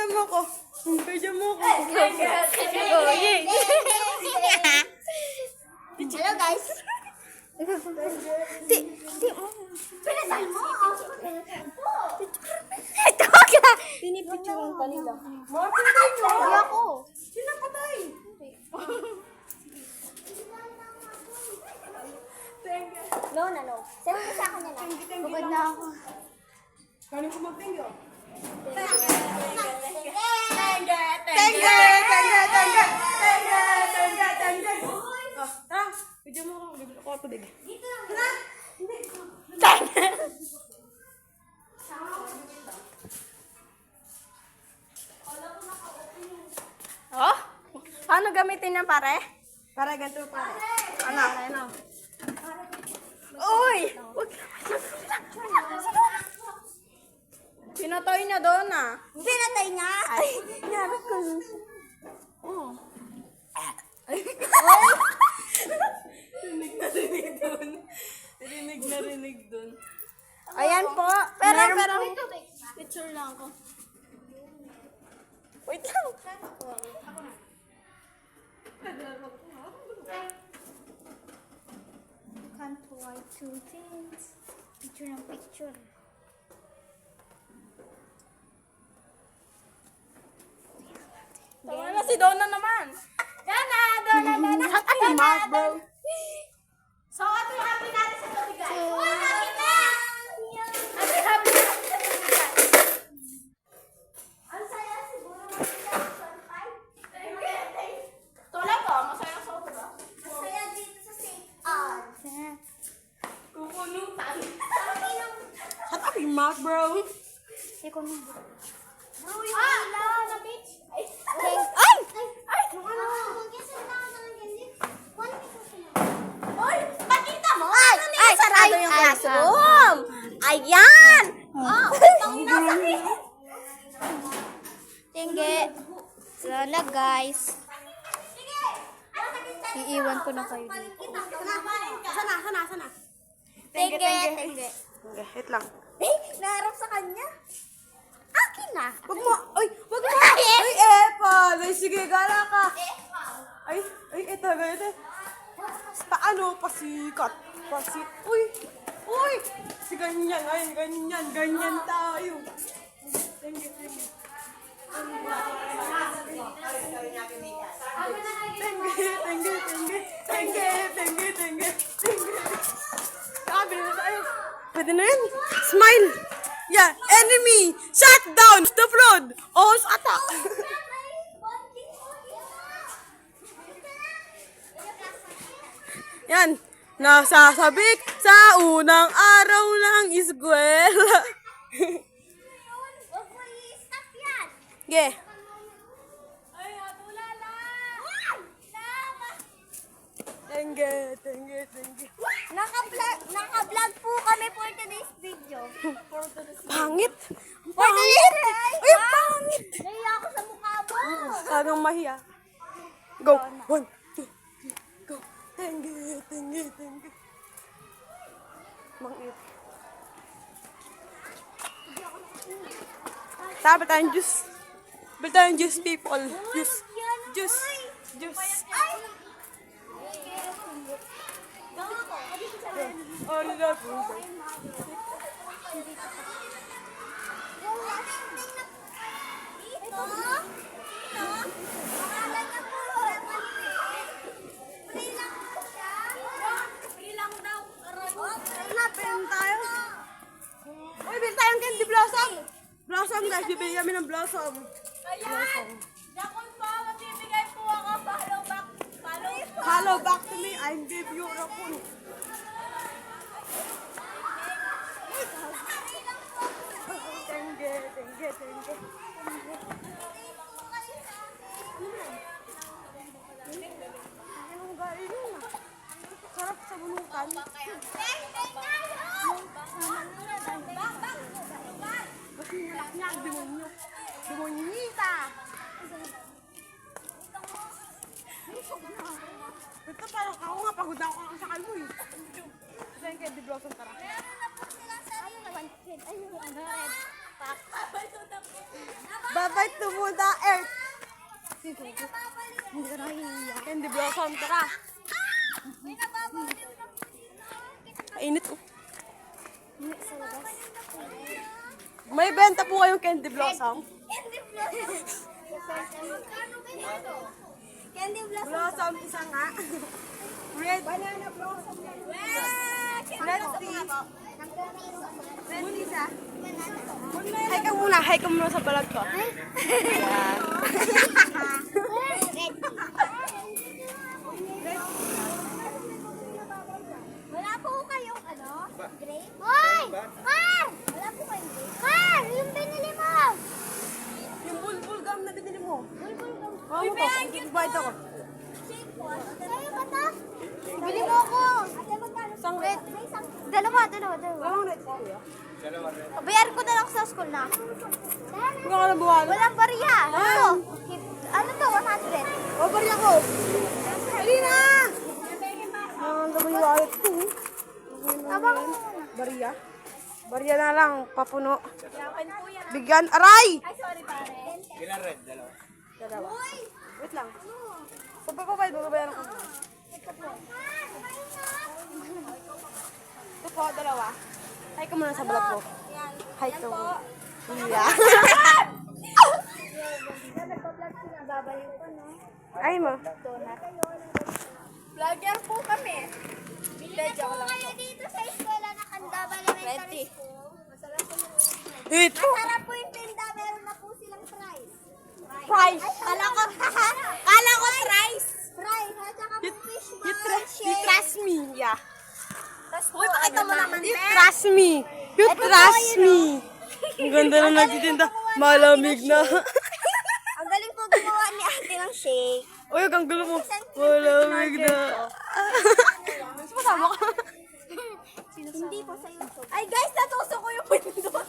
Bigyan mo ko. Bigyan mo ko. Hello guys. Di mo. Pinasal mo. Ito ka. Pinipicturean ka nila. Hindi ako. Sino patay? No. Send mo sa akin na lang. Pagod na ako. Kano ko mag-tengyo? Tengge! Oh, tara. Bigyan mo ko. Bigyan ko ako tubig. Tara. Oh? Paano gamitin yan, pare? Para ganito pare. Ano? Uy! Pinatay niya doon ah. Pinatay niya? Ay, narap ko. Oh. Rinig doon. Ayan po. Pero, picture lang ako. Wait lang. Can't write two things. Picture ng picture. Tawa na si Donna naman. Donna! Shut up, yung mouth, bro. So, ito yung happy natin sa gabi, guys. Oh, happy na! Happy na sa gabi, guys. Ang saya siguro mag-reaction time. Tula ko, masaya sa sobra. Ang saya dito sa St. Anne. Kukunutan. Sabi ng... Shut up, yung mouth, bro. Bro, yung na beach. Ay! Yung ano? Oy! Pakita mo! Ay! Sarado yung classroom! Ayan! Oh! Tingge. Sana guys. Iiwan ko na kayo dito. Sana. Tingge. Okay, wait lang. Eh! Naharap sa kanya. Akin na. Wag mo! Ay, Epal! Ay, sige, gala ka. Ay, ito. Paano? Pasikat. Uy! Si ganyan tayo. Thank you. Thank you. Sabi na tayo. Pwede na yun. Smile. Yeah, enemy. Shut down. The flood. All attack. Yan. Nasasabik sa unang araw ng eskwela. Huwag mo i-stop yan. Okay. Ay, atulala. Thank you. Naka-vlog po kami for today's video. Pangit. For today's Ay, pangit. Nahiya ako sa mukha mo. Parang mahiya. Go. 1, 2, 3, go. Thank you. Mangit. Dapat tayong juice. Dapat tayong juice, people. Juice. Oh, love you. Uy, bili tayong candy blossom. Blossom, guys. Bibili kami ng blossom. Ayan! Yakon po, magbibigay po ako. Follow back to me. I give you a phone. Thank you. Anong galing yun? Sarap sa bunukan. Kasi nalak niya ang demonyo. Demonyita! Ito parang ako nga, pagod ako kakasakal mo eh. Kasi yung candy blossom, tara. Ano naman? Ay, ano red? Sabay to the earth. Hindi ka nahihiya. Candy Blossom, tara. Kainit oh. Sa labas. May benta po kayong Candy Blossom. Candy Blossom. Magkano ganito? Candy Blossom. Blossom, isa nga. Red. Banana Blossom. Let's see. Red isa. Hi ka muna sa balag ko. Ayan. Wala po kayong ano? Grape? Hoy! Mar! Wala po kayong grape? Mar! Yung binili mo! Yung bulbul gum na binili mo. Bulbul gum. Ano to? Invite ako. Shake po. Sa'yo ba to? Bili mo ako. Ate, magkano? Isang red. Dalawa. Walang red kuya. Bayaran ko na lang sa school na. Huwag ka na buwan. Walang bariya. Ano to? 100. Babari ako. Dali na! Ang gawin yung wallet ko. Abang. Bariya. Bariya na lang. Papuno. Bigyan. Aray! Ay, sorry pare. Ilan red? Dalawa. Dalawa. Wait lang. Sa pagpapalit, magbabayaran ko. Ito po, dalawa. Hi ka muna sa vlog ko. Hi to. Yeah. Nagpa-vlog sila. Babalik ko, no? Ay mo. Vlogger po kami. Bili po kayo dito sa eskwela ng Candaba Elementary School. Masarap po yung... Hit! Masarap po yung tinda. Meron na po silang fries. Price! Kala ko fries. Fries. At saka po fish ball. You trust me. Yeah. Uy, pakita mo naman, You trust me. You trust me. Ang ganda na nagtitinda. Malamig na. Ang galing po gumawa ni ate ng shake. Uy, ang gulo mo. Malamig na. Masama ka. Hindi po sa YouTube. Ay guys, natusok ko yung window.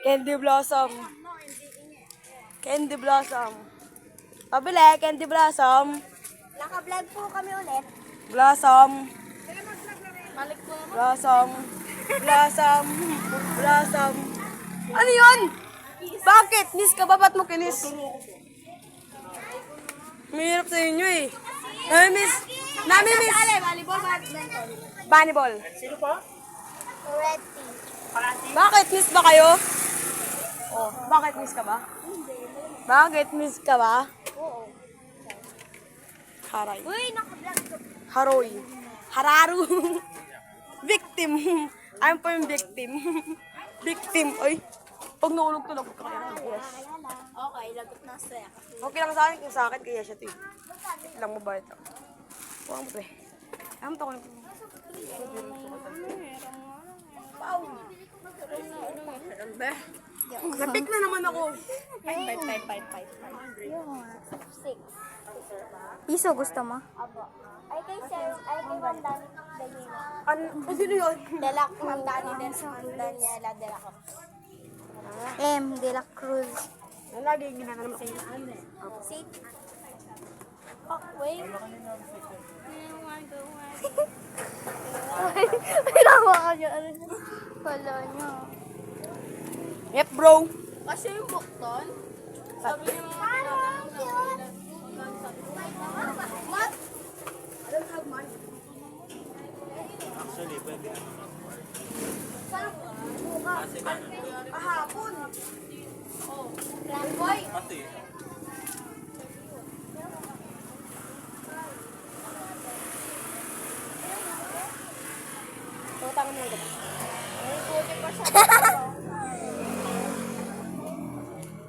Candy Blossom. Candy Blossom. Pabili, Candy Blossom. Naka-vlog po kami ulit. Blossom. Balik po. Blossom. Blossom. Blossom. Ano yun? Bakit? Miss ka ba? Ba't mo kinis? Mahirap sa inyo eh. Nami-miss. Nami-miss. Volleyball, badminton. Volleyball. Red team. Bakit? Miss ba kayo? Oh, bakit miss ka ba? Bakit miss ka ba? Oo. Haray. Uy, naka-vlog ko. Haroy. Hararu. Victim. I'm po yung victim. Victim. Oy. Pag naulog to, lagot ka kaya. Yes. Okay, lagot na saya. Okay lang sa akin kung sa akin, kaya siya to eh. Lang mo ba ito? Huwag mo to eh. Ayaw mo to ko lang. Napik na naman ako. Six. Piso gusto mo? Abo. Ay kay Sir, ay kay Ma'am Daniela. Ano? Sino yun? Delak, Ma'am Daniela Delak. M. De La Cruz. Lagi ginagawa sa inyo. Sit. Oh, wait. Pinawa ka niya. Wala niya. Yep, bro. Kasi yung bukton, sabi niya mga What? I don't have money. Actually, pwede. Saan? Bukas. Kahapon. Boy. Pati. Tutang mo lang.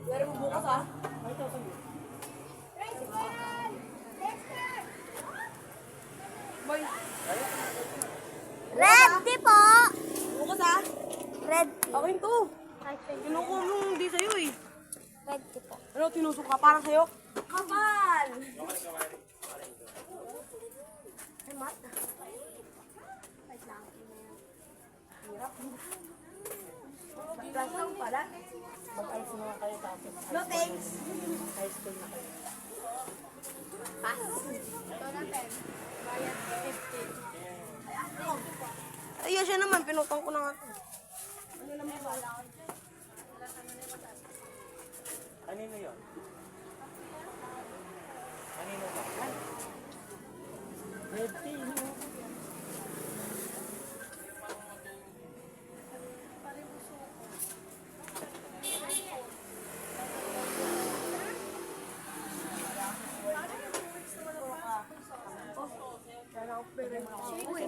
Pero mo bukas ah. Boy, Red tea po. bukas ah. Red Akin to. Kinuko nung hindi sa'yo eh. Red tea po. Ano, tinusok ka parang sa'yo? Kapal! Ay, mat. Wait lang. Hirap. Plus lang pala. Mag-ayos naman kayo tapos No thanks. high school na kayo. Pass. Ay, siya naman. Pinutang ko na nga. Kanino yun? Kanino ba? Red tea. Uy.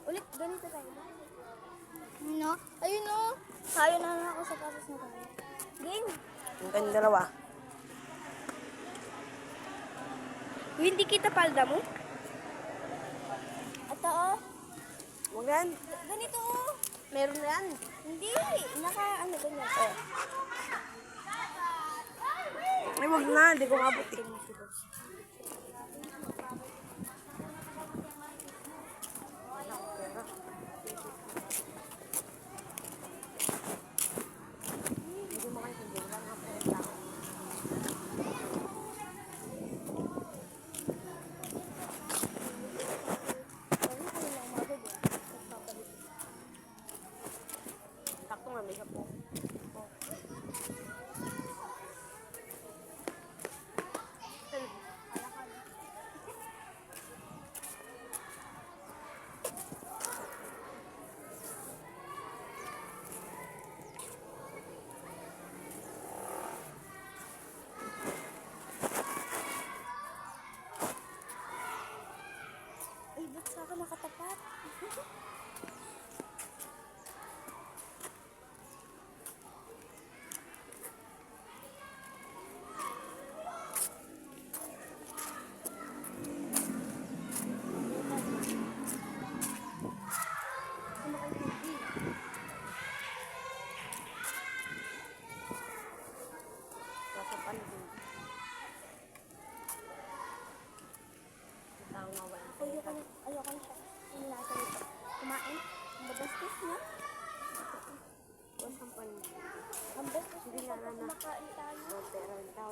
Ulit, ganito tayo. No? Ayun o. Tayo na lang ako sa pasas na tayo. Game. Yung kanyang dalawa. Hindi kita palda mo? Ito o. Huwag yan. Ganito o. Meron na yan. Hindi. Naka ano ganyan. Oh. Ay, wag na. Hindi ko mabot eh. Sakto nga, may sapo. Ay, ba't sa akin nakatapat? bastos na. Ang sampal mo. Ang bastos Hindi na nga na. kumakain tayo. Ang pera ng tao.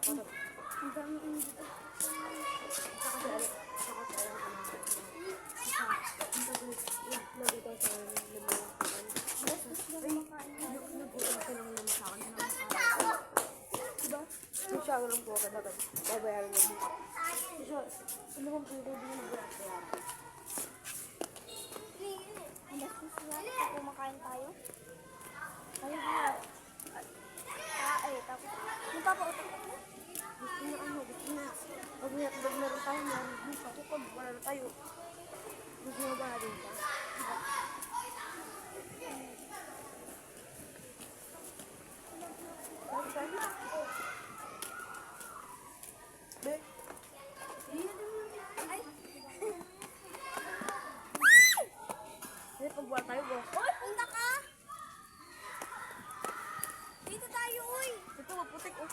Ang dami hindi ko. Bastos na kumakain tayo. Masyado lang po ako dapat babayaran mo. Ano bang pwede din mo bayaran? Ang bastos na kumakain tayo. Ayun na. Tapos magpapautok ako. Gusto na. Pag meron tayo, meron din pa. Kung wala na tayo, gusto mo ba natin pa? Be? Ay! Hindi, pag wala tayo, boss. Uy! Punta ka! Dito tayo, uy! Ito, maputik, oh.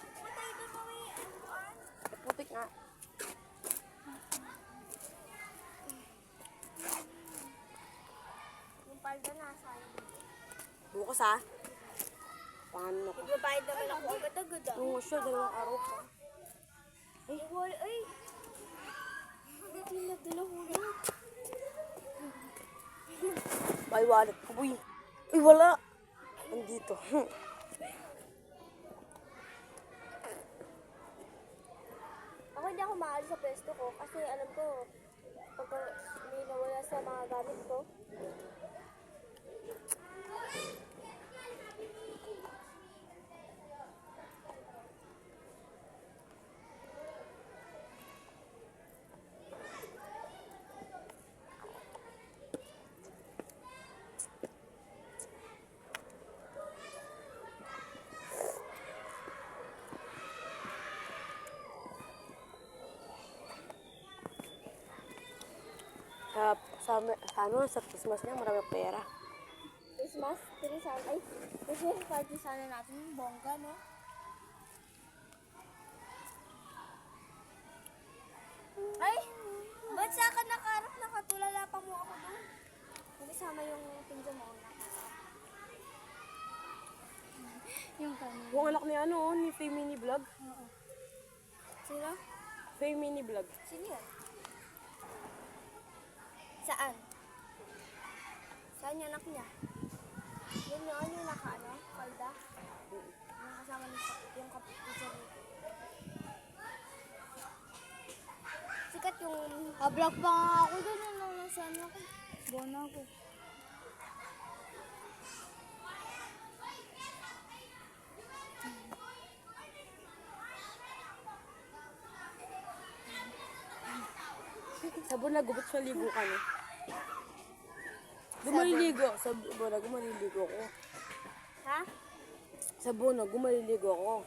Punta tayo doon, mami. Anuan? Maputik nga. Yung palda na, sayang. Bukas, ha? Paano ko? Magbabayad naman ako agad-agad ah. Oo, sure, 2 araw pa. Ay, wala, ay! Hindi na dalawa. May wallet ko, boy. Ay, wala. Nandito. Ako hindi ako maalis sa pwesto ko kasi alam ko pagka may nawala sa mga gamit ko. Sa Christmas niya, marami pera. Christmas, sana. Ay, Christmas party sana natin. Bongga, no? Ay! Ba't sa akin nakaharap? Nakatulala pa mo ako doon. Hindi sama yung pinja mo. Yung kanya. Yung anak ni ano, ni Faye Mini Vlog. Sino? Faye Mini Vlog. Sino yan? Saan? Saan yung anak niya? Yun yung ano yung naka-ano? Palda? Yung kasama ni yung kapitid. Sikat yung... Vlog pa nga ako doon. Ano, nasaan ako? Buwan ako. Sa buwan nagubot sa ligo ka, no? Gumaliligo. Sa buwan gumaliligo ko. Ha? Sa buwan gumaliligo ko.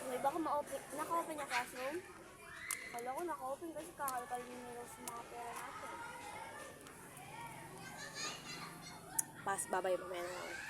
May baka ma-open. Naka-open yung classroom? Kala ko naka-open kasi kakalkalin nila sa mga pera natin. Babay, mamaya na lang.